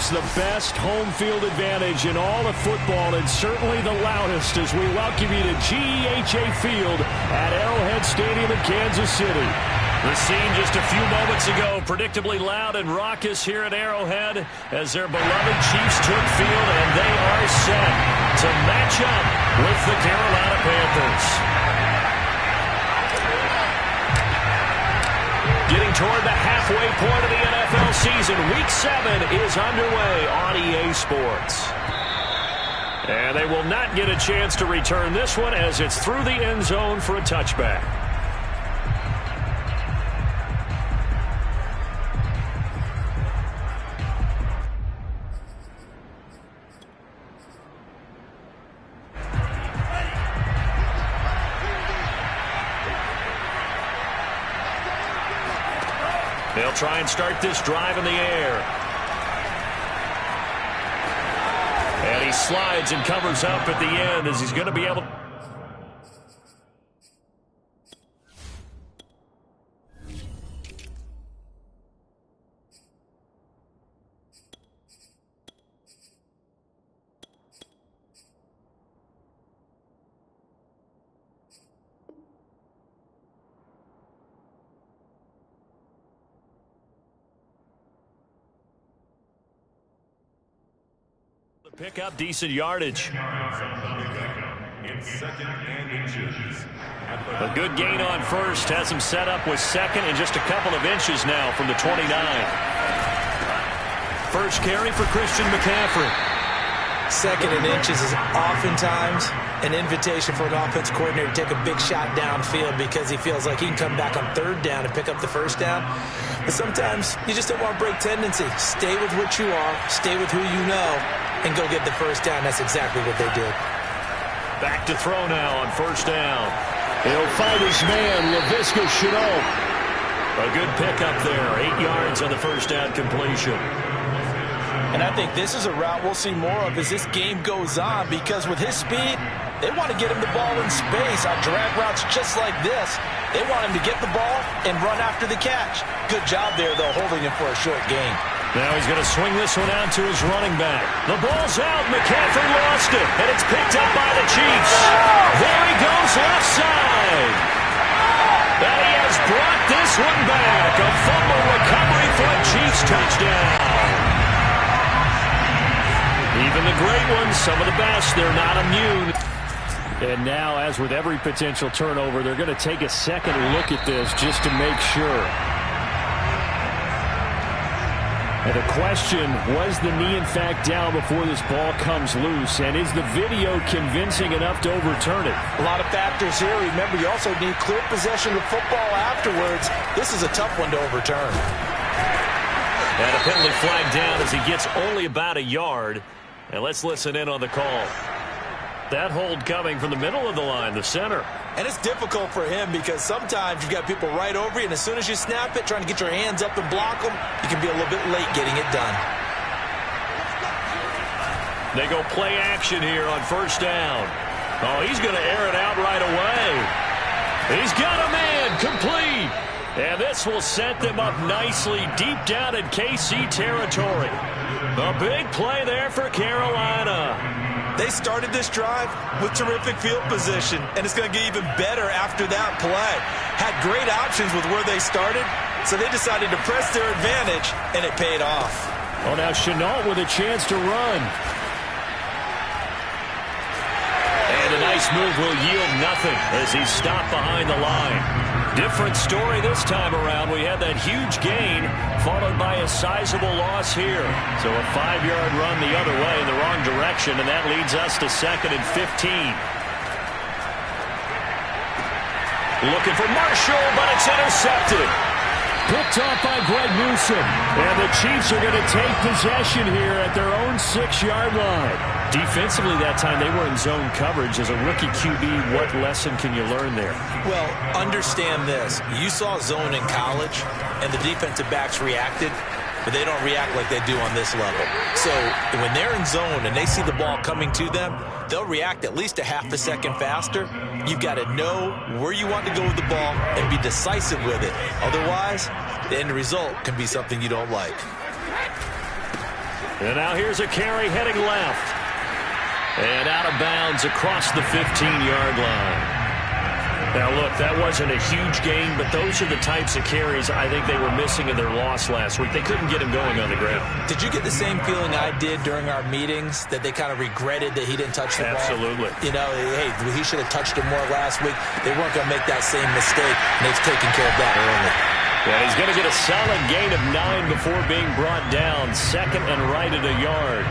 Perhaps the best home field advantage in all of football, and certainly the loudest, as we welcome you to GEHA Field at Arrowhead Stadium in Kansas City. The scene just a few moments ago, predictably loud and raucous here at Arrowhead as their beloved Chiefs took field, and they are set to match up with the Carolina Panthers. Getting toward the halfway point of the NFL season, Week 7 is underway on EA Sports. And they will not get a chance to return this one as it's through the end zone for a touchback. They'll try and start this drive in the air. And he slides and covers up at the end as he's going to be able to... pick up decent yardage. A good gain on first has him set up with second and just a couple of inches now from the 29. First carry for Christian McCaffrey. Second and inches is oftentimes an invitation for an offense coordinator to take a big shot downfield because he feels like he can come back on third down and pick up the first down. But sometimes you just don't want to break tendency. Stay with what you are, stay with who you know, and go get the first down. That's exactly what they did. Back to throw now on first down. He'll find his man, Laviska Shenault. A good pickup there. 8 yards on the first down completion. And I think this is a route we'll see more of as this game goes on, because with his speed, they want to get him the ball in space on drag routes just like this. They want him to get the ball and run after the catch. Good job there, though, holding him for a short gain. Now he's going to swing this one out to his running back. The ball's out. McCaffrey lost it, and it's picked up by the Chiefs. There he goes left side. And he has brought this one back. A fumble recovery for a Chiefs touchdown. Even the great ones, some of the best, they're not immune. And now, as with every potential turnover, they're going to take a second look at this just to make sure. And the question, was the knee in fact down before this ball comes loose? And is the video convincing enough to overturn it? A lot of factors here. Remember, you also need clear possession of football afterwards. This is a tough one to overturn. And a penalty flag down as he gets only about a yard. And let's listen in on the call. That hold coming from the middle of the line, the center. And it's difficult for him because sometimes you've got people right over you, and as soon as you snap it, trying to get your hands up and block them, you can be a little bit late getting it done. They go play action here on first down. Oh, he's going to air it out right away. He's got a man, complete. And this will set them up nicely deep down in KC territory. A big play there for Carolina. They started this drive with terrific field position, and it's going to get even better after that play. Had great options with where they started, so they decided to press their advantage, and it paid off. Oh, now Shenault with a chance to run. And a nice move will yield nothing as he's stopped behind the line. Different story this time around. We had that huge gain followed by a sizable loss here. So a 5-yard run the other way in the wrong direction, and that leads us to 2nd and 15. Looking for Marshall, but it's intercepted. Picked off by Greg Newsome. And the Chiefs are going to take possession here at their own 6-yard line. Defensively that time, they were in zone coverage. As a rookie QB, what lesson can you learn there? Well, understand this. You saw zone in college, and the defensive backs reacted, but they don't react like they do on this level. So when they're in zone and they see the ball coming to them, they'll react at least a half a second faster. You've got to know where you want to go with the ball and be decisive with it. Otherwise, the end result can be something you don't like. And now here's a carry heading left. And out of bounds across the 15-yard line. Now, look, that wasn't a huge gain, but those are the types of carries I think they were missing in their loss last week. They couldn't get him going on the ground. Did you get the same feeling I did during our meetings, that they kind of regretted that he didn't touch the ball? Absolutely. You know, hey, he should have touched it more last week. They weren't going to make that same mistake, and they've taken care of that early. Yeah, he's going to get a solid gain of 9 before being brought down. Second and right at a yard.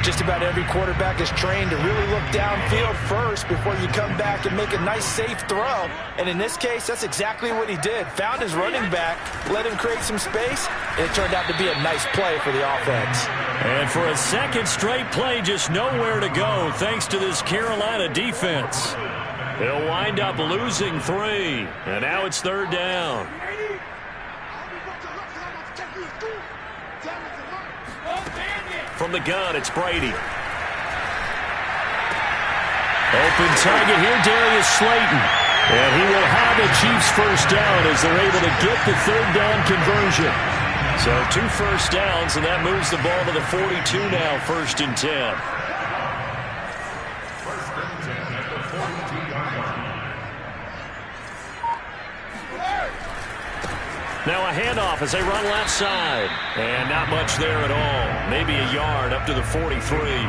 Just about every quarterback is trained to really look downfield first before you come back and make a nice, safe throw. And in this case, that's exactly what he did. Found his running back, let him create some space, and it turned out to be a nice play for the offense. And for a second straight play, just nowhere to go thanks to this Carolina defense. They'll wind up losing 3, and now it's third down. From the gun, it's Brady. Open target here, Darius Slayton. And he will have the Chiefs first down as they're able to get the third down conversion. So 2 first downs, and that moves the ball to the 42 now, first and 10. Now a handoff as they run left side. And not much there at all. Maybe a yard up to the 43.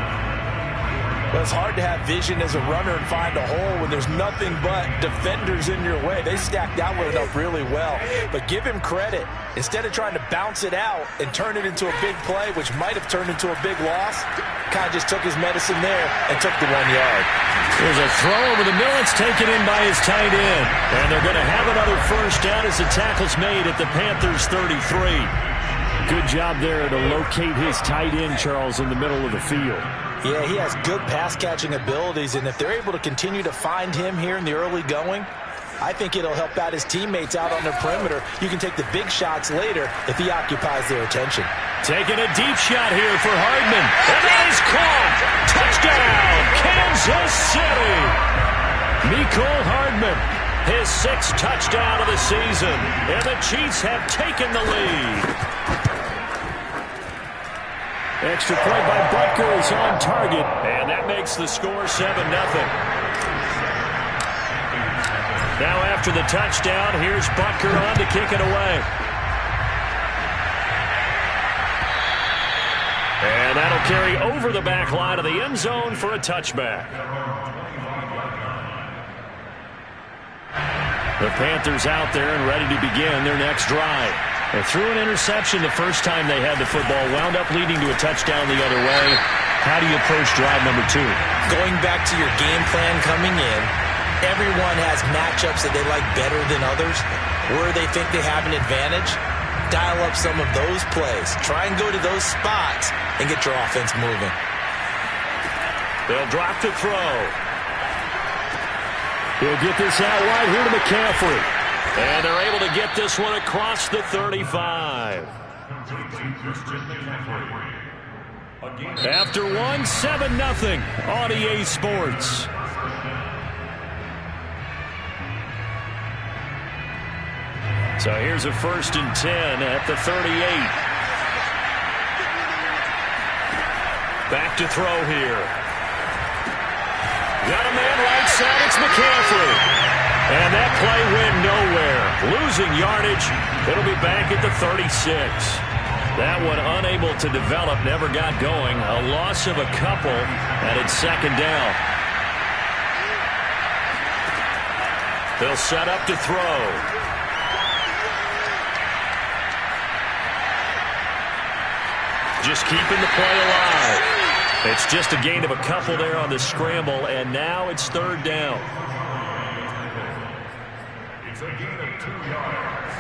Well, it's hard to have vision as a runner and find a hole when there's nothing but defenders in your way. They stacked that one up really well. But give him credit. Instead of trying to bounce it out and turn it into a big play, which might have turned into a big loss, kind of just took his medicine there and took the 1 yard. There's a throw over the middle. It's taken in by his tight end. And they're going to have another first down as the tackle's made at the Panthers 33. Good job there to locate his tight end, Charles, in the middle of the field. Yeah, he has good pass-catching abilities, and if they're able to continue to find him here in the early going, I think it'll help out his teammates out on the perimeter. You can take the big shots later if he occupies their attention. Taking a deep shot here for Hardman. And that is caught. Touchdown, Kansas City. Mecole Hardman, his 6th touchdown of the season. And the Chiefs have taken the lead. Extra point by Butker is on target. And that makes the score 7-0. Now after the touchdown, here's Butker on to kick it away. And that'll carry over the back line of the end zone for a touchback. The Panthers out there and ready to begin their next drive. They threw an interception the first time they had the football, wound up leading to a touchdown the other way. How do you approach drive number 2? Going back to your game plan coming in, everyone has matchups that they like better than others. Where they think they have an advantage, dial up some of those plays. Try and go to those spots and get your offense moving. They'll drop to throw. He'll get this out wide here to McCaffrey. And they're able to get this one across the 35. After 1, 7-0 on EA Sports. So here's a first and 10 at the 38. Back to throw here. Got a man right side. It's McCaffrey. And that play went nowhere. Losing yardage. It'll be back at the 36. That one unable to develop, never got going. A loss of a couple, and it's second down. They'll set up to throw. Just keeping the play alive. It's just a gain of a couple there on the scramble, and now it's third down. It's a gain of 2 yards.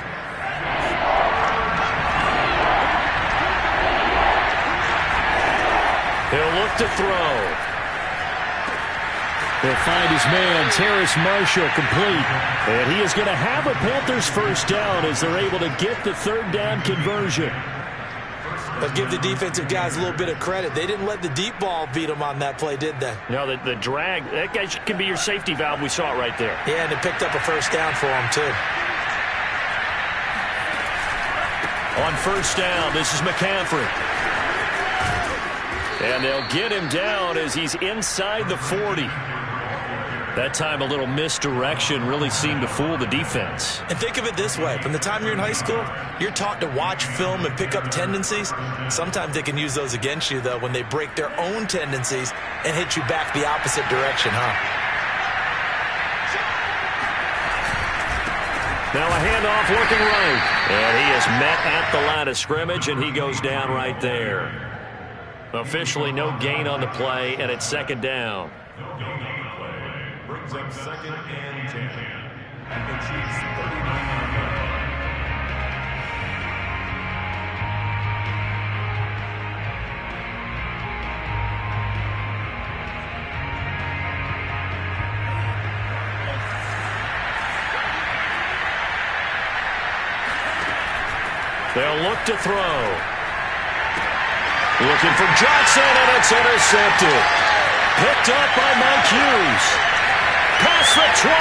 He'll look to throw. He'll find his man, Terrace Marshall, complete. And he is going to have a Panthers first down as they're able to get the third down conversion. But give the defensive guys a little bit of credit. They didn't let the deep ball beat them on that play, did they? No, the drag, that guy can be your safety valve. We saw it right there. Yeah, and it picked up a first down for him, too. On first down, this is McCaffrey. And they'll get him down as he's inside the 40. That time a little misdirection really seemed to fool the defense. And think of it this way. From the time you're in high school, you're taught to watch film and pick up tendencies. Sometimes they can use those against you, though, when they break their own tendencies and hit you back the opposite direction, huh? Now a handoff looking right. And he is met at the line of scrimmage, and he goes down right there. Officially no gain on the play, and it's second down. Brings up 2nd and 10. And the Chiefs 39. They'll look to throw. Looking for Johnson, and it's intercepted. Picked up by Mike Hughes. Past the 20.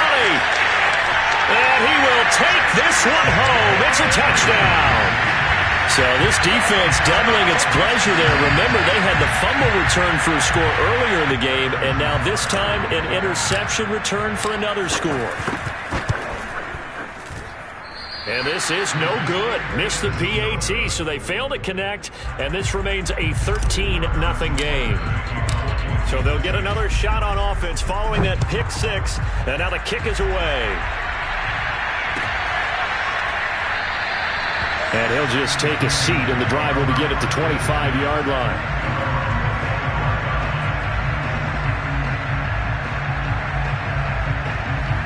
And he will take this one home. It's a touchdown. So this defense doubling its pleasure there. Remember, they had the fumble return for a score earlier in the game, and now this time an interception return for another score. And this is no good. Missed the PAT, so they fail to connect, and this remains a 13-0 game. So they'll get another shot on offense following that pick six, and now the kick is away. And he'll just take a seat, and the drive will begin at the 25-yard line.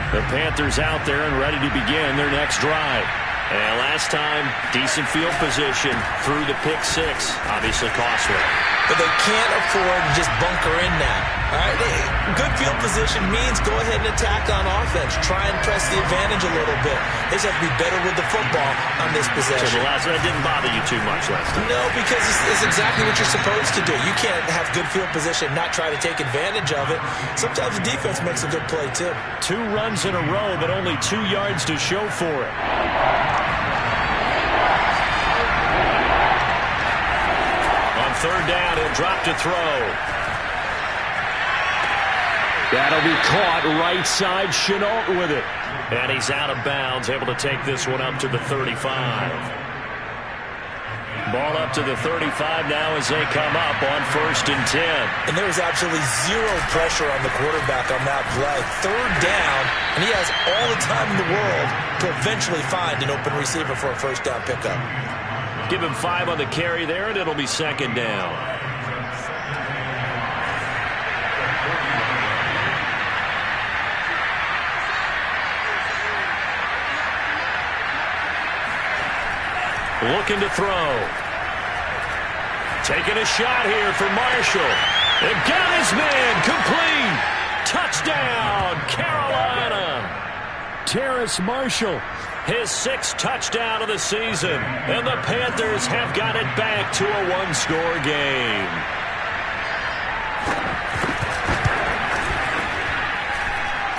The Panthers out there and ready to begin their next drive. And last time, decent field position through the pick six. Obviously costly. But they can't afford to just bunker in now. All right? Good field position means go ahead and attack on offense. Try and press the advantage a little bit. They just have to be better with the football on this possession. So the last one didn't bother you too much last time? No, because it's exactly what you're supposed to do. You can't have good field position, not try to take advantage of it. Sometimes the defense makes a good play, too. 2 runs in a row, but only 2 yards to show for it. Third down, he'll drop to throw. That'll be caught right side. Chenault with it. And he's out of bounds, able to take this one up to the 35. Ball up to the 35 now as they come up on 1st and 10. And there was absolutely zero pressure on the quarterback on that play. Third down, and he has all the time in the world to eventually find an open receiver for a first down pickup. Give him 5 on the carry there, and it'll be second down. Looking to throw. Taking a shot here for Marshall. And got his man complete. Touchdown, Carolina. Terrace Marshall. His 6th touchdown of the season. And the Panthers have got it back to a 1-score game.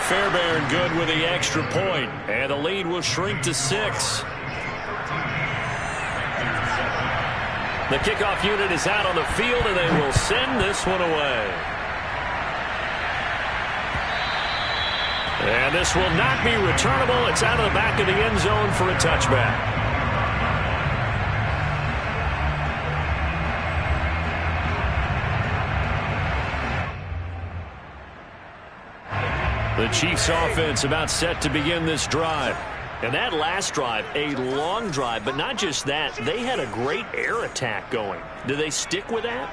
Fairbairn good with the extra point. And the lead will shrink to 6. The kickoff unit is out on the field, and they will send this one away. And this will not be returnable. It's out of the back of the end zone for a touchback. The Chiefs offense about set to begin this drive. And that last drive, a long drive, but not just that, they had a great air attack going. Do they stick with that?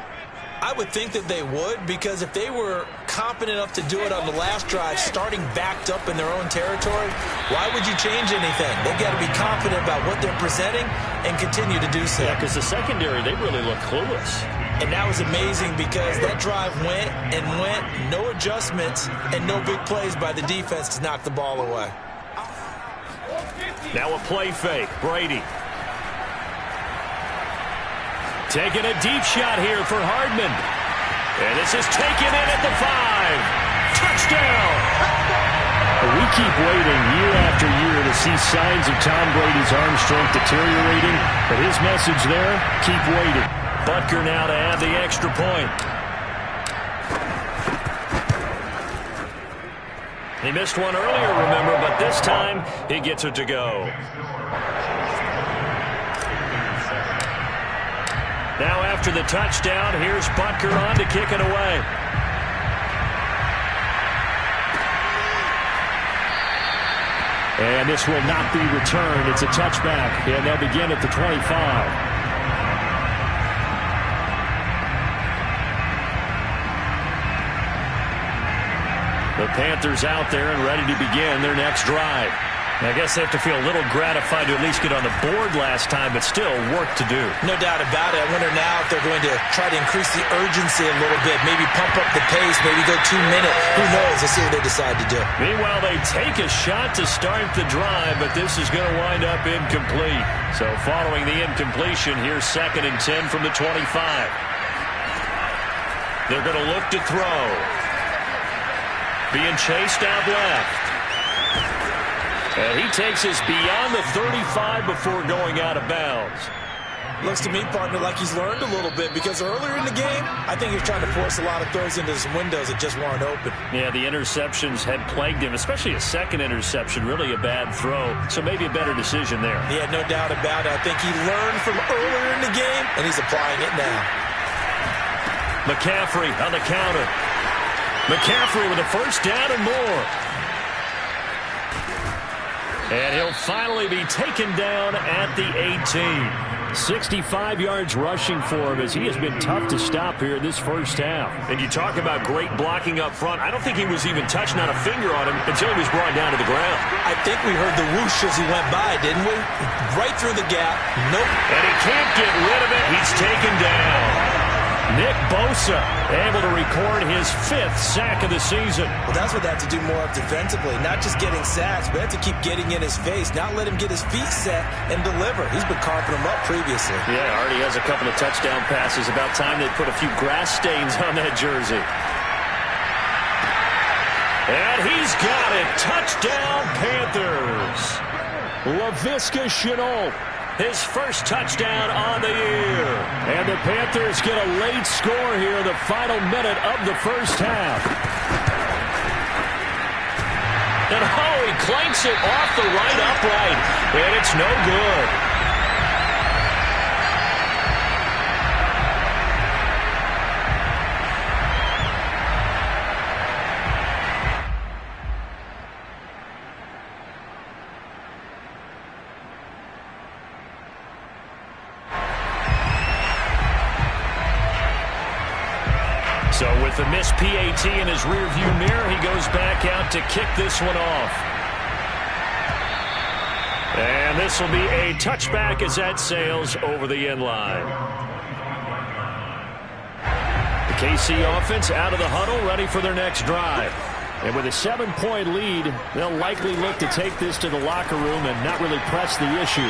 I would think that they would, because if they were competent enough to do it on the last drive, starting backed up in their own territory, why would you change anything? They've got to be confident about what they're presenting and continue to do so. Yeah, because the secondary, they really look clueless. And that was amazing because that drive went and went, no adjustments, and no big plays by the defense to knock the ball away. Now a play fake, Brady. Taking a deep shot here for Hardman. And this is taken in at the 5. Touchdown! We keep waiting year after year to see signs of Tom Brady's arm strength deteriorating. But his message there, keep waiting. Butker now to add the extra point. He missed one earlier, remember, but this time he gets it to go. Now after the touchdown, here's Butker on to kick it away. And this will not be returned. It's a touchback, and they'll begin at the 25. The Panthers out there and ready to begin their next drive. I guess they have to feel a little gratified to at least get on the board last time, but still work to do. No doubt about it. I wonder now if they're going to try to increase the urgency a little bit, maybe pump up the pace, maybe go 2 minutes. Who knows? Let's see what they decide to do. Meanwhile, they take a shot to start the drive, but this is going to wind up incomplete. So following the incompletion, here's 2nd and 10 from the 25. They're going to look to throw. Being chased out left. And he takes us beyond the 35 before going out of bounds. Looks to me, partner, like he's learned a little bit, because earlier in the game, I think he was trying to force a lot of throws into some windows that just weren't open. Yeah, the interceptions had plagued him, especially a second interception, really a bad throw. So maybe a better decision there. Yeah, no doubt about it. I think he learned from earlier in the game, and he's applying it now. McCaffrey on the counter. McCaffrey with a first down and more. And he'll finally be taken down at the 18. 65 yards rushing for him as he has been tough to stop here in this first half. And you talk about great blocking up front. I don't think he was even touching out a finger on him until he was brought down to the ground. I think we heard the whoosh as he went by, didn't we? Right through the gap. Nope. And he can't get rid of it. He's taken down. Nick Bosa able to record his 5th sack of the season. Well, that's what they have to do more of defensively. Not just getting sacks, but have to keep getting in his face. Not let him get his feet set and deliver. He's been carping him up previously. Yeah, already has a couple of touchdown passes. About time they put a few grass stains on that jersey. And he's got it. Touchdown, Panthers. Laviska Shenault. His first touchdown on the year. And the Panthers get a late score here in the final minute of the first half. And he clanks it off the right upright. And it's no good. So with the missed PAT in his rearview mirror, he goes back out to kick this one off. And this will be a touchback as that sails over the end line. The KC offense out of the huddle, ready for their next drive. And with a 7-point lead, they'll likely look to take this to the locker room and not really press the issue.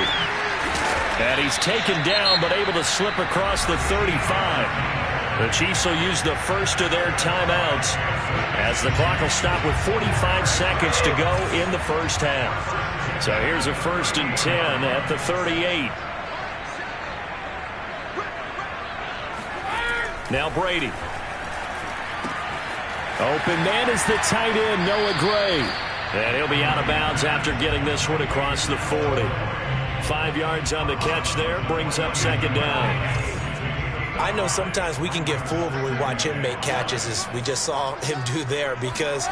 And he's taken down, but able to slip across the 35. The Chiefs will use the first of their timeouts as the clock will stop with 45 seconds to go in the first half. So here's a 1st and 10 at the 38. Now Brady. Open man is the tight end, Noah Gray. And he'll be out of bounds after getting this one across the 40. 5 yards on the catch there, brings up 2nd down. I know sometimes we can get fooled when we watch him make catches, as we just saw him do there, because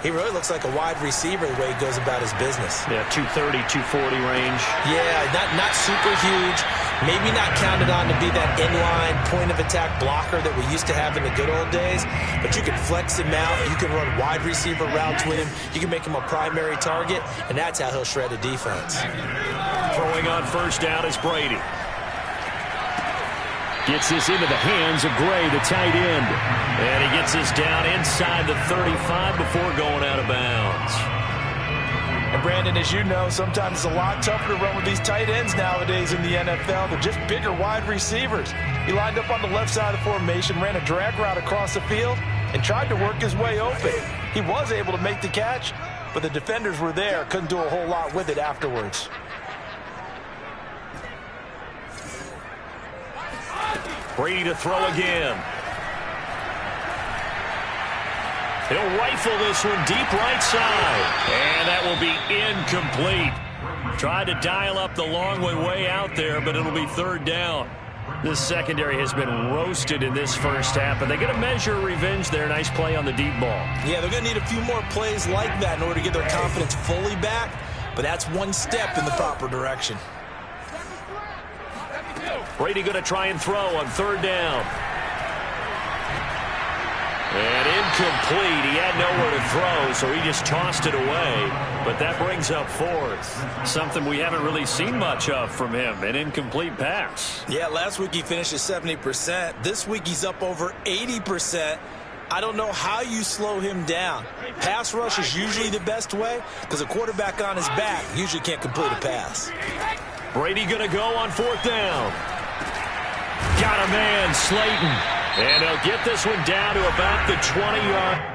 he really looks like a wide receiver the way he goes about his business. Yeah, 230, 240 range. Yeah, not super huge. Maybe not counted on to be that inline point-of-attack blocker that we used to have in the good old days, but you can flex him out. You can run wide receiver routes with him. You can make him a primary target, and that's how he'll shred a defense. Throwing on first down is Brady. Gets this into the hands of Gray, the tight end. And he gets this down inside the 35 before going out of bounds. And Brandon, as you know, sometimes it's a lot tougher to run with these tight ends nowadays in the NFL. They're just bigger wide receivers. He lined up on the left side of the formation, ran a drag route across the field, and tried to work his way open. He was able to make the catch, but the defenders were there, couldn't do a whole lot with it afterwards. Brady to throw again. He'll rifle this one deep right side. And that will be incomplete. Tried to dial up the long way out there, but it'll be third down. This secondary has been roasted in this first half, but they get a measure of revenge there. Nice play on the deep ball. Yeah, they're going to need a few more plays like that in order to get their confidence fully back, but that's one step in the proper direction. Brady going to try and throw on third down. And incomplete. He had nowhere to throw, so he just tossed it away. But that brings up fourth. Something we haven't really seen much of from him, an incomplete pass. Yeah, last week he finished at 70%. This week he's up over 80%. I don't know how you slow him down. Pass rush is usually the best way because a quarterback on his back usually can't complete a pass. Brady going to go on fourth down. Got a man, Slayton. And he'll get this one down to about the 20-yard.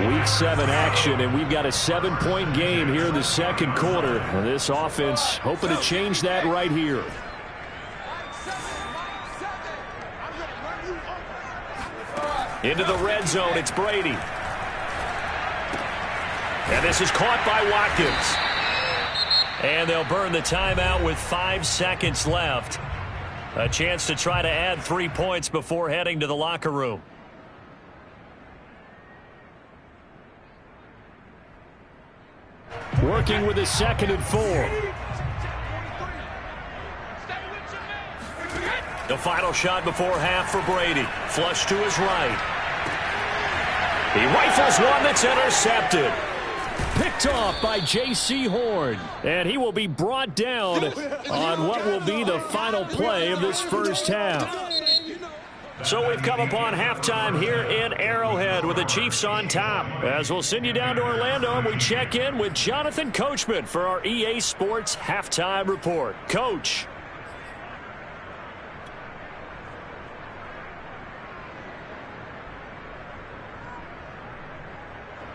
Week 7 action, and we've got a 7-point game here in the second quarter. And this offense hoping to change that right here. Into the red zone, it's Brady. And this is caught by Watkins. And they'll burn the timeout with 5 seconds left. A chance to try to add 3 points before heading to the locker room. Working with a 2nd and 4. The final shot before half for Brady. Flush to his right. He rifles one that's intercepted. Picked off by J.C. Horn. And he will be brought down on what will be the final play of this first half. So we've come upon halftime here in Arrowhead with the Chiefs on top. As we'll send you down to Orlando and we check in with Jonathan Coachman for our EA Sports Halftime Report. Coach.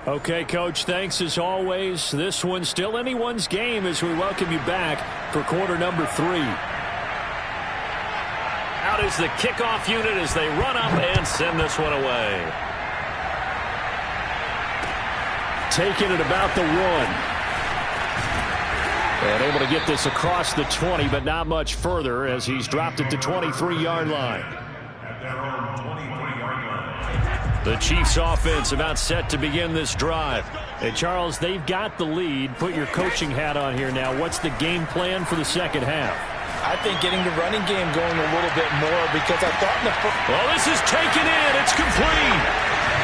Okay, Coach, thanks as always. This one's still anyone's game as we welcome you back for quarter number 3. Out is the kickoff unit as they run up and send this one away. Taking it about the 1. And able to get this across the 20, but not much further as he's dropped it to 23-yard line. At their own 23-yard line. The Chiefs offense about set to begin this drive. And Charles, they've got the lead. Put your coaching hat on here now. What's the game plan for the second half? I think getting the running game going a little bit more because I thought in the first... Well, this is taken in. It's complete.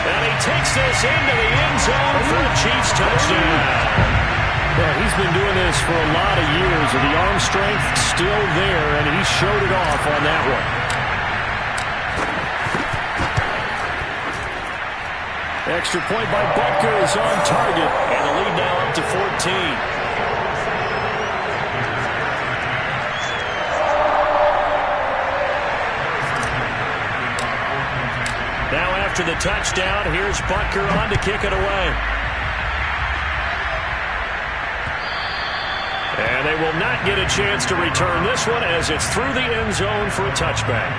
And he takes this into the end zone for a Chiefs touchdown. Yeah, he's been doing this for a lot of years, and the arm strength still there, and he showed it off on that one. Extra point by Butker is on target, and the lead now up to 14. Now after the touchdown, here's Butker on to kick it away. And they will not get a chance to return this one as it's through the end zone for a touchback.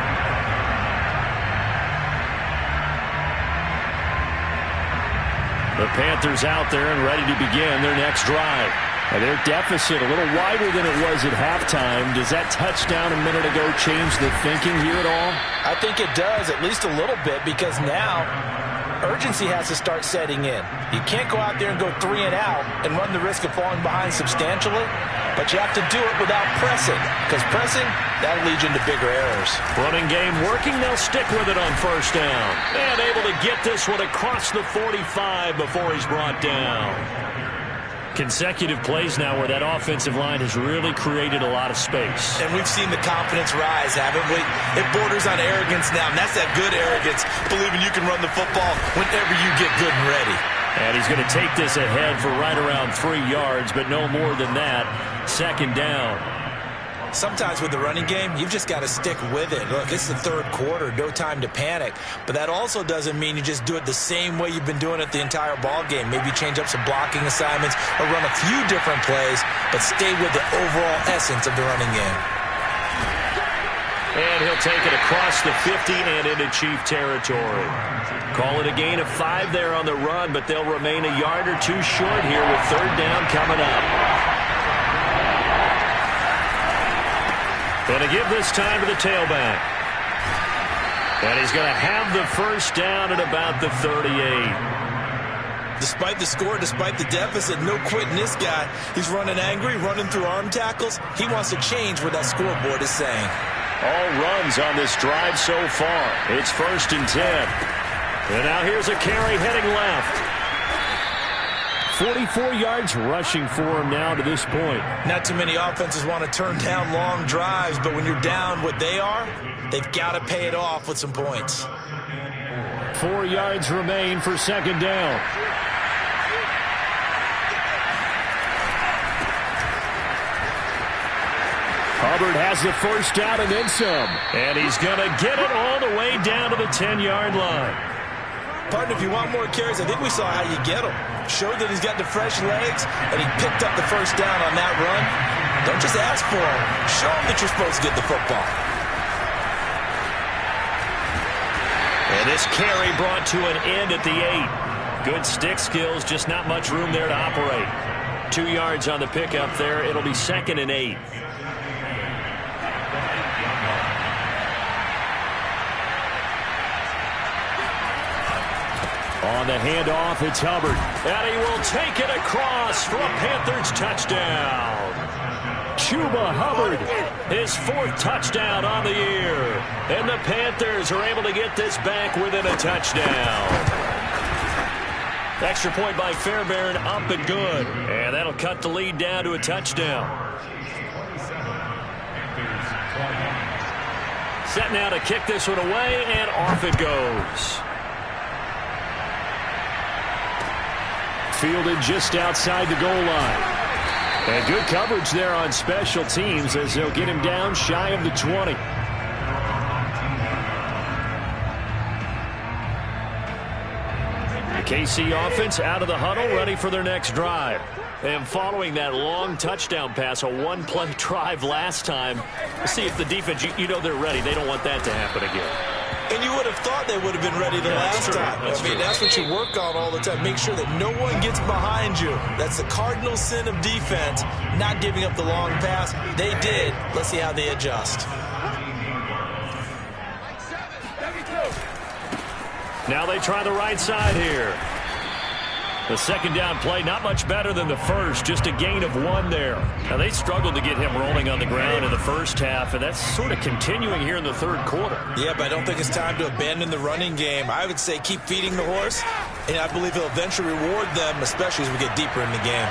The Panthers out there and ready to begin their next drive. And their deficit a little wider than it was at halftime. Does that touchdown a minute ago change the thinking here at all? I think it does, at least a little bit, because now urgency has to start setting in. You can't go out there and go 3 and out and run the risk of falling behind substantially, but you have to do it without pressing, because pressing, that'll lead you into bigger errors. Running game working, they'll stick with it on first down. And able to get this one across the 45 before he's brought down. Consecutive plays now where that offensive line has really created a lot of space. And we've seen the confidence rise, haven't we? It borders on arrogance now, and that's that good arrogance, believing you can run the football whenever you get good and ready. And he's going to take this ahead for right around 3 yards, but no more than that. Second down. Sometimes with the running game, you've just got to stick with it. Look, it's the third quarter, no time to panic. But that also doesn't mean you just do it the same way you've been doing it the entire ball game. Maybe change up some blocking assignments or run a few different plays, but stay with the overall essence of the running game. And he'll take it across the 50 and into Chief territory. Call it a gain of 5 there on the run, but they'll remain a yard or 2 short here with third down coming up. Going to give this time to the tailback. And he's going to have the first down at about the 38. Despite the score, despite the deficit, no quitting this guy. He's running angry, running through arm tackles. He wants to change what that scoreboard is saying. All runs on this drive so far. It's 1st and 10. And now here's a carry heading left. 44 yards rushing for him now to this point. Not too many offenses want to turn down long drives, but when you're down what they are, they've got to pay it off with some points. 4 yards remain for second down. Hubbard has the first down and then some. And he's going to get it all the way down to the 10-yard line. Partner, if you want more carries, I think we saw how you get them. Showed that he's got the fresh legs, and he picked up the first down on that run. Don't just ask for him. Show him that you're supposed to get the football. And this carry brought to an end at the 8. Good stick skills, just not much room there to operate. 2 yards on the pickup there. It'll be 2nd and 8. On the handoff, it's Hubbard. And he will take it across for a Panthers touchdown. Chuba Hubbard, his 4th touchdown on the year. And the Panthers are able to get this back within a touchdown. Extra point by Fairbairn, up and good. And that'll cut the lead down to a touchdown. Set now to kick this one away, and off it goes. Fielded just outside the goal line. And good coverage there on special teams as they'll get him down shy of the 20. The KC offense out of the huddle, ready for their next drive. And following that long touchdown pass, a one-play drive last time, we'll see if the defense, you know they're ready. They don't want that to happen again. And you would have thought they would have been ready the last time. That's what you work on all the time. Make sure that no one gets behind you. That's the cardinal sin of defense, not giving up the long pass. They did. Let's see how they adjust. Now they try the right side here. The second down play, not much better than the first, just a gain of 1 there. Now, they struggled to get him rolling on the ground in the first half, and that's sort of continuing here in the third quarter. Yeah, but I don't think it's time to abandon the running game. I would say keep feeding the horse, and I believe he'll eventually reward them, especially as we get deeper in the game.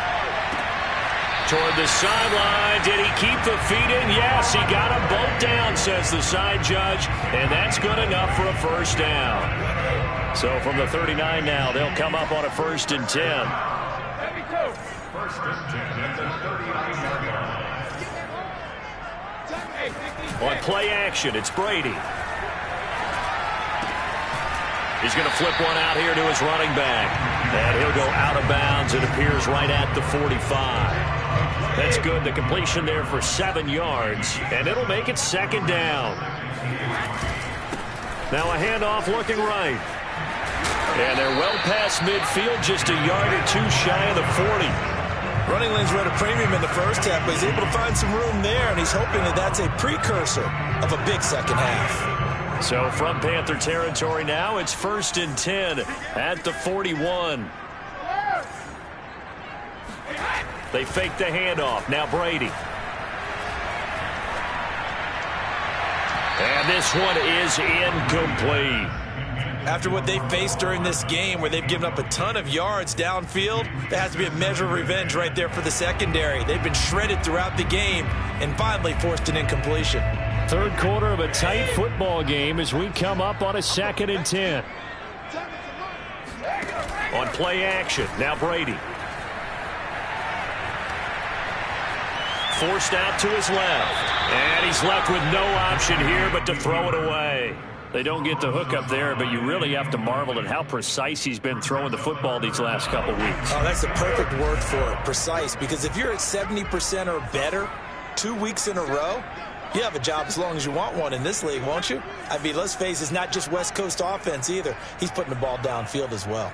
Toward the sideline, did he keep the feet in? Yes, he got them both down, says the side judge, and that's good enough for a first down. So from the 39 now, they'll come up on a 1st and 10. On play action, it's Brady. He's going to flip one out here to his running back. And he'll go out of bounds. It appears right at the 45. That's good. The completion there for 7 yards. And it'll make it 2nd down. Now a handoff looking right. And they're well past midfield, just a yard or 2 shy of the 40. Running lanes were at a premium in the first half, but he's able to find some room there, and he's hoping that that's a precursor of a big second half. So from Panther territory now, it's 1st and 10 at the 41. They fake the handoff. Now Brady. And this one is incomplete. After what they faced during this game where they've given up a ton of yards downfield, there has to be a measure of revenge right there for the secondary. They've been shredded throughout the game and finally forced an incompletion. Third quarter of a tight football game as we come up on a 2nd and 10. On play action, now Brady. Forced out to his left. And he's left with no option here but to throw it away. They don't get the hook up there, but you really have to marvel at how precise he's been throwing the football these last couple weeks. Oh, that's the perfect word for it, precise, because if you're at 70% or better 2 weeks in a row, you have a job as long as you want one in this league, won't you? I mean, let's face it, it's not just West Coast offense either. He's putting the ball downfield as well.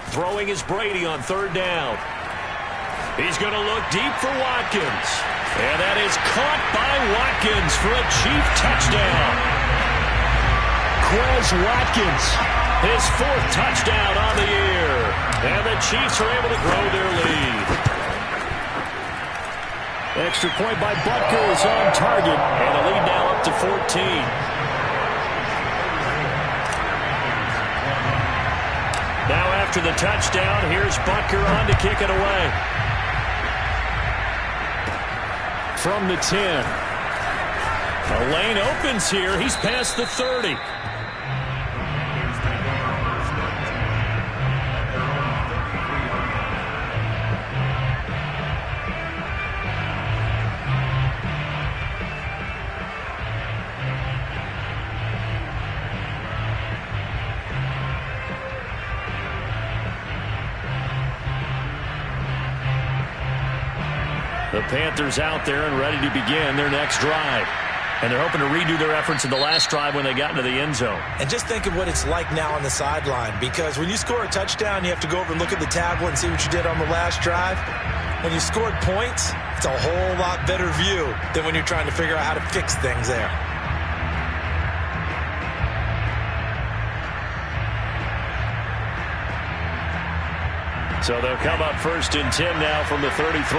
Throwing is Brady on 3rd down. He's going to look deep for Watkins. And that is caught by Watkins for a Chief touchdown. Quez Watkins, his 4th touchdown on the year. And the Chiefs are able to grow their lead. Extra point by Butker is on target. And the lead now up to 14. Now after the touchdown, here's Butker on to kick it away. From the 10. A lane opens here. He's past the 30. The Panthers out there and ready to begin their next drive. And they're hoping to redo their efforts in the last drive when they got into the end zone. And just think of what it's like now on the sideline, because when you score a touchdown, you have to go over and look at the tablet and see what you did on the last drive. When you scored points, it's a whole lot better view than when you're trying to figure out how to fix things there. So they'll come up 1st and 10 now from the 33.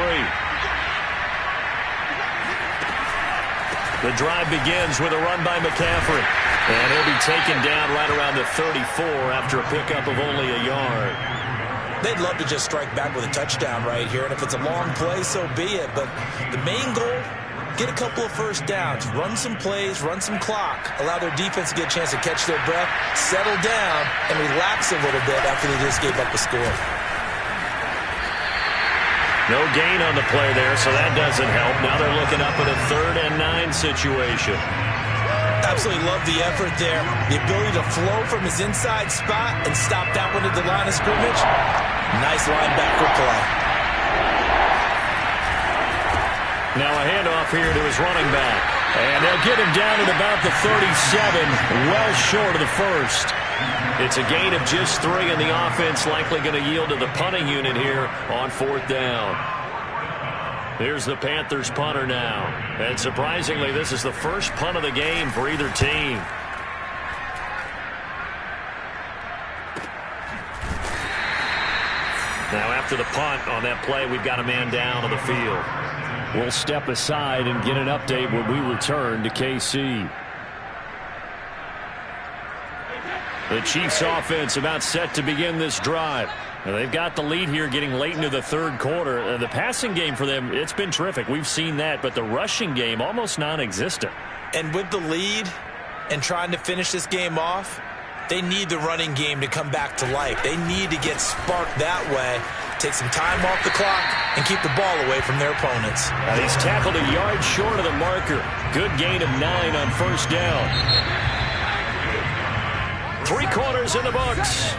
The drive begins with a run by McCaffrey. And he'll be taken down right around the 34 after a pickup of only a yard. They'd love to just strike back with a touchdown right here, and if it's a long play, so be it. But the main goal, get a couple of first downs, run some plays, run some clock, allow their defense to get a chance to catch their breath, settle down, and relax a little bit after they just gave up a score. No gain on the play there, so that doesn't help. Now they're looking up at a 3rd and 9 situation. Absolutely love the effort there. The ability to flow from his inside spot and stop that one at the line of scrimmage. Nice linebacker play. Now a handoff here to his running back. And they'll get him down at about the 37, well short of the 1st. It's a gain of just 3, and the offense likely going to yield to the punting unit here on 4th down. Here's the Panthers punter now. And surprisingly, this is the first punt of the game for either team. Now after the punt on that play, we've got a man down on the field. We'll step aside and get an update when we return to KC. The Chiefs offense about set to begin this drive. Now they've got the lead here getting late into the 3rd quarter. The passing game for them, it's been terrific. We've seen that, but the rushing game almost non-existent. And with the lead and trying to finish this game off, they need the running game to come back to life. They need to get sparked that way, take some time off the clock, and keep the ball away from their opponents. Now he's tackled a yard short of the marker. Good gain of 9 on 1st down. 3 quarters in the books.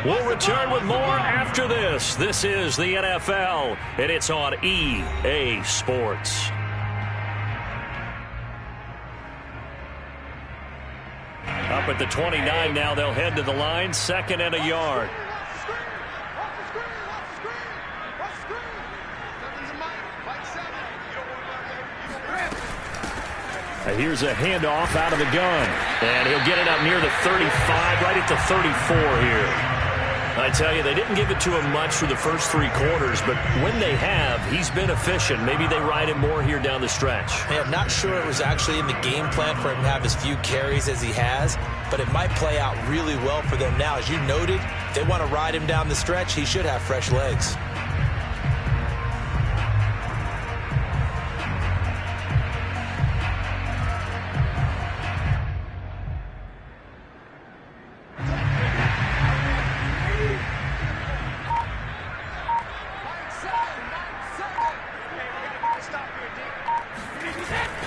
We'll return with more after this. This is the NFL, and it's on EA Sports. Up at the 29 now, they'll head to the line, 2nd and a yard. Here's a handoff out of the gun. And he'll get it up near the 35, right at the 34 here. I tell you, they didn't give it to him much through the first 3 quarters, but when they have, he's been efficient. Maybe they ride him more here down the stretch. Yeah, I'm not sure it was actually in the game plan for him to have as few carries as he has, but it might play out really well for them now. As you noted, if they want to ride him down the stretch, he should have fresh legs.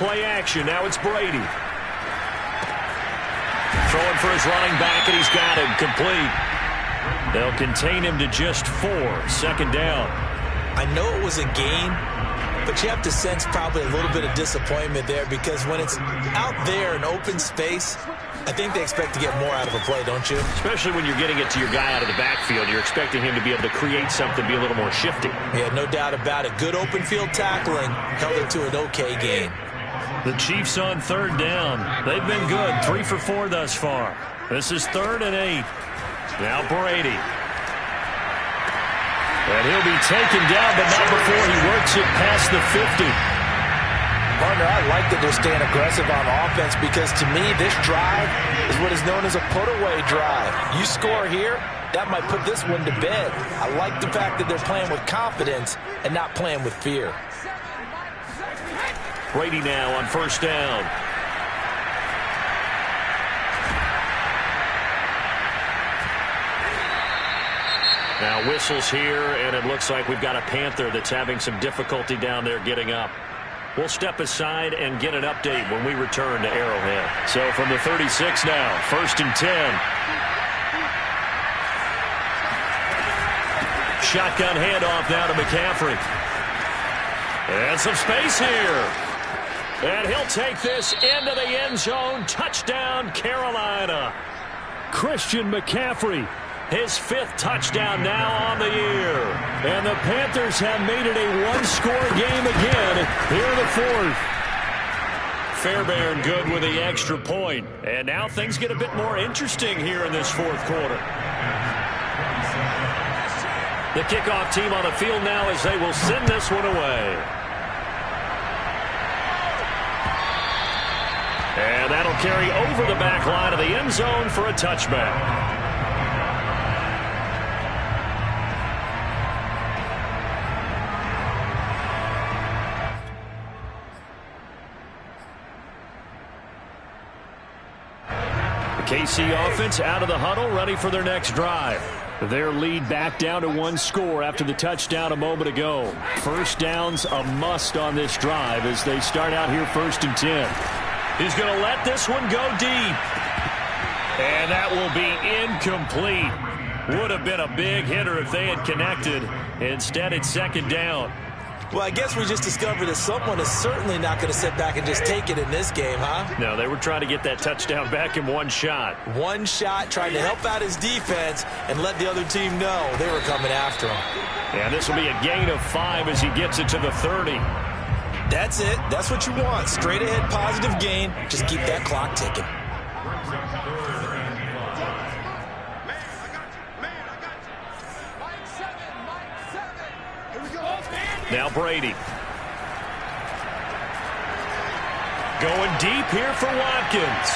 Play action. Now it's Brady. Throwing for his running back, and he's got him complete. They'll contain him to just 4. Second down. I know it was a gain, but you have to sense probably a little bit of disappointment there because when it's out there in open space, I think they expect to get more out of a play, don't you? Especially when you're getting it to your guy out of the backfield. You're expecting him to be able to create something, be a little more shifty. Yeah, no doubt about it. Good open field tackling held it to an okay gain. The Chiefs on third down. They've been good. 3 for 4 thus far. This is 3rd and 8. Now Brady. And he'll be taken down, but not before he works it past the 50. Partner, I like that they're staying aggressive on offense because to me, this drive is what is known as a put-away drive. You score here, that might put this one to bed. I like the fact that they're playing with confidence and not playing with fear. Brady now on first down. Now whistles here, and it looks like we've got a Panther that's having some difficulty down there getting up. We'll step aside and get an update when we return to Arrowhead. So from the 36 now, 1st and 10. Shotgun handoff now to McCaffrey. And some space here. And he'll take this into the end zone. Touchdown, Carolina. Christian McCaffrey, his 5th touchdown now on the year. And the Panthers have made it a 1-score game again here in the 4th. Fairbairn good with the extra point. And now things get a bit more interesting here in this 4th quarter. The kickoff team on the field now as they will send this one away. And that'll carry over the back line of the end zone for a touchback. The KC offense out of the huddle, ready for their next drive. Their lead back down to 1 score after the touchdown a moment ago. First down's a must on this drive as they start out here 1st and 10. He's going to let this one go deep. And that will be incomplete. Would have been a big hitter if they had connected. Instead, it's 2nd down. Well, I guess we just discovered that someone is certainly not going to sit back and just take it in this game, huh? No, they were trying to get that touchdown back in 1 shot. 1 shot, trying to help out his defense and let the other team know they were coming after him. And this will be a gain of 5 as he gets it to the 30. That's it. That's what you want. Straight ahead positive gain. Just keep that clock ticking. Now Brady. Going deep here for Watkins.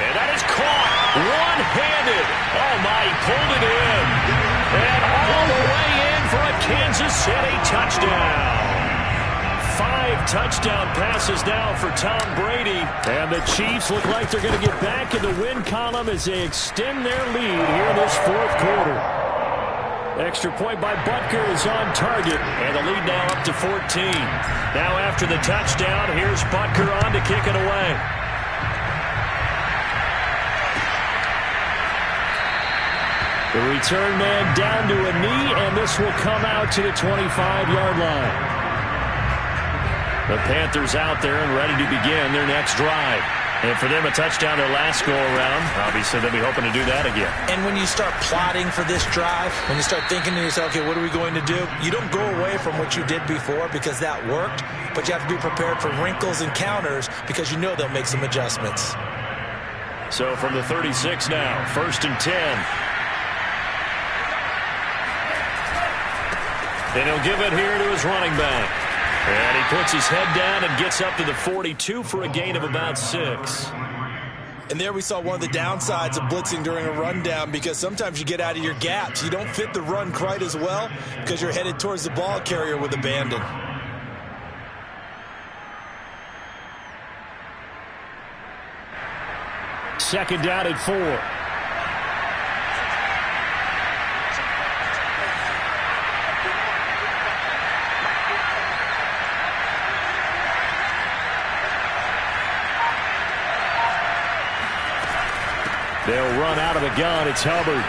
And that is caught one-handed. Oh, my, he pulled it in. And all the way in for a Kansas City touchdown. 5 touchdown passes now for Tom Brady. And the Chiefs look like they're going to get back in the win column as they extend their lead here in this 4th quarter. Extra point by Butker is on target. And the lead now up to 14. Now after the touchdown, here's Butker on to kick it away. The return man down to a knee, and this will come out to the 25-yard line. The Panthers out there and ready to begin their next drive. And for them, a touchdown their last go-around. Obviously, they'll be hoping to do that again. And when you start plotting for this drive, when you start thinking to yourself, okay, what are we going to do? You don't go away from what you did before because that worked, but you have to be prepared for wrinkles and counters because you know they'll make some adjustments. So from the 36 now, 1st and 10. And he'll give it here to his running back. And he puts his head down and gets up to the 42 for a gain of about 6. And there we saw one of the downsides of blitzing during a rundown because sometimes you get out of your gaps. You don't fit the run quite as well because you're headed towards the ball carrier with abandon. Second down at 4. They'll run out of the gun. It's Hubbard.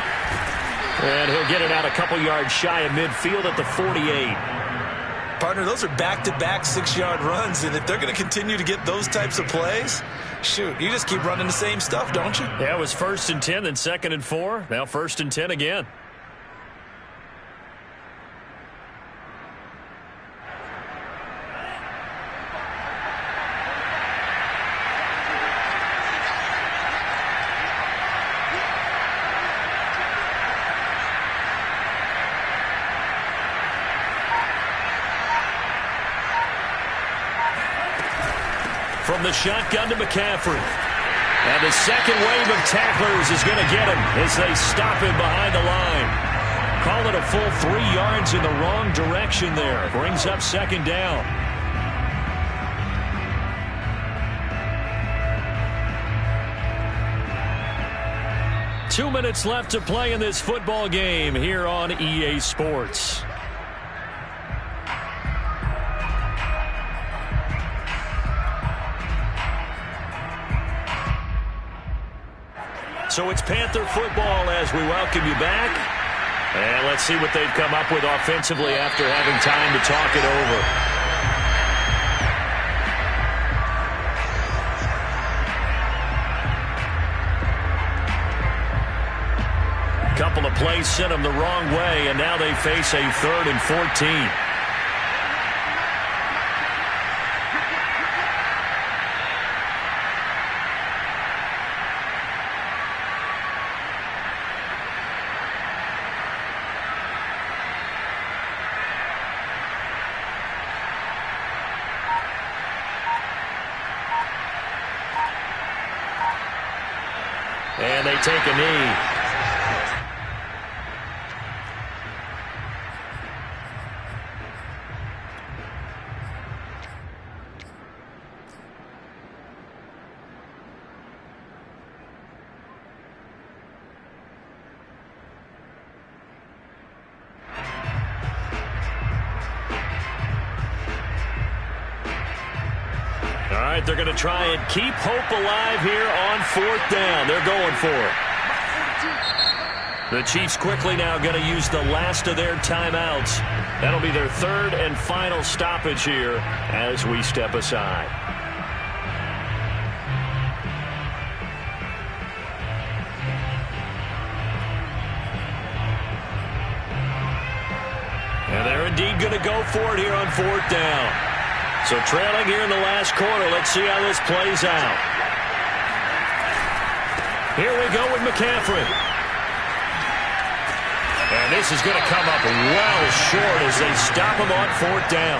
And he'll get it out a couple yards shy of midfield at the 48. Partner, those are back-to-back 6-yard runs, and if they're going to continue to get those types of plays, shoot, you just keep running the same stuff, don't you? Yeah, it was 1st and 10, then 2nd and 4. Now 1st and 10 again. From the shotgun to McCaffrey. And the second wave of tacklers is going to get him as they stop him behind the line. Call it a full 3 yards in the wrong direction there. Brings up 2nd down. Two minutes left to play in this football game here on EA Sports. So it's Panther football as we welcome you back. And let's see what they've come up with offensively after having time to talk it over. Couple of plays sent them the wrong way, and now they face a 3rd and 14. And they take a knee. All right, they're going to try and keep hope alive here on 4th down. They're going for it. The Chiefs quickly now going to use the last of their timeouts. That'll be their 3rd and final stoppage here as we step aside. And they're indeed going to go for it here on 4th down. So trailing here in the last quarter. Let's see how this plays out. Here we go with McCaffrey. And this is going to come up well short as they stop him on 4th down.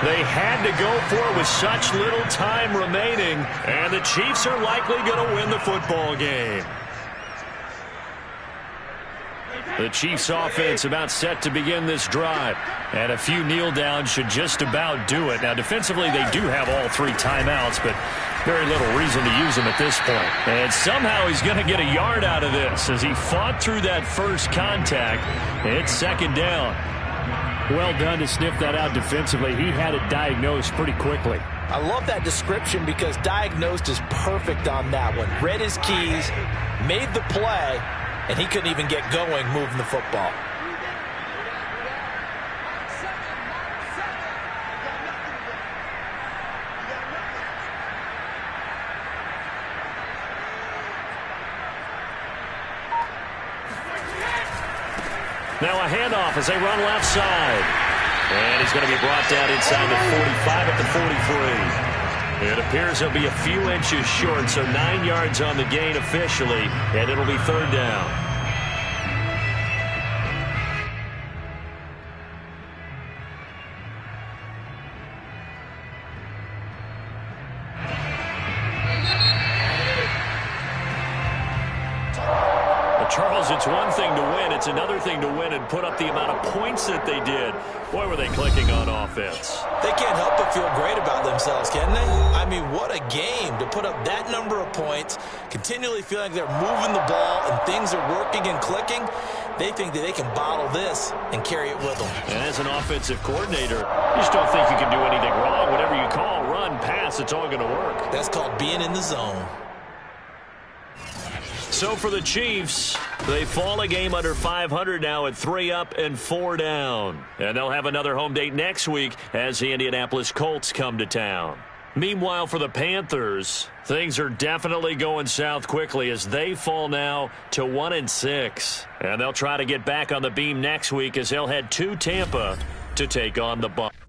They had to go for it with such little time remaining, and the Chiefs are likely going to win the football game. The Chiefs offense about set to begin this drive. And a few kneel downs should just about do it. Now, defensively, they do have all 3 timeouts, but very little reason to use them at this point. And somehow he's going to get a yard out of this as he fought through that first contact. It's 2nd down. Well done to sniff that out defensively. He had it diagnosed pretty quickly. I love that description because diagnosed is perfect on that one. Read his keys, made the play, and he couldn't even get going moving the football. Now a handoff as they run left side. And he's going to be brought down inside the 45 at the 43. It appears he'll be a few inches short, so 9 yards on the gain officially, and it'll be third down. Charles, it's one thing to win. It's another thing to win and put up the amount of points that they did. Boy, were they clicking on offense. They can't help but feel great about themselves, can they? I mean, what a game to put up that number of points, continually feeling like they're moving the ball and things are working and clicking. They think that they can bottle this and carry it with them. And as an offensive coordinator, you just don't think you can do anything wrong. Whatever you call, run, pass, it's all going to work. That's called being in the zone. So for the Chiefs, they fall a game under 500 now at 3 up and 4 down. And they'll have another home date next week as the Indianapolis Colts come to town. Meanwhile, for the Panthers, things are definitely going south quickly as they fall now to 1-6. And they'll try to get back on the beam next week as they'll head to Tampa to take on the Bucs.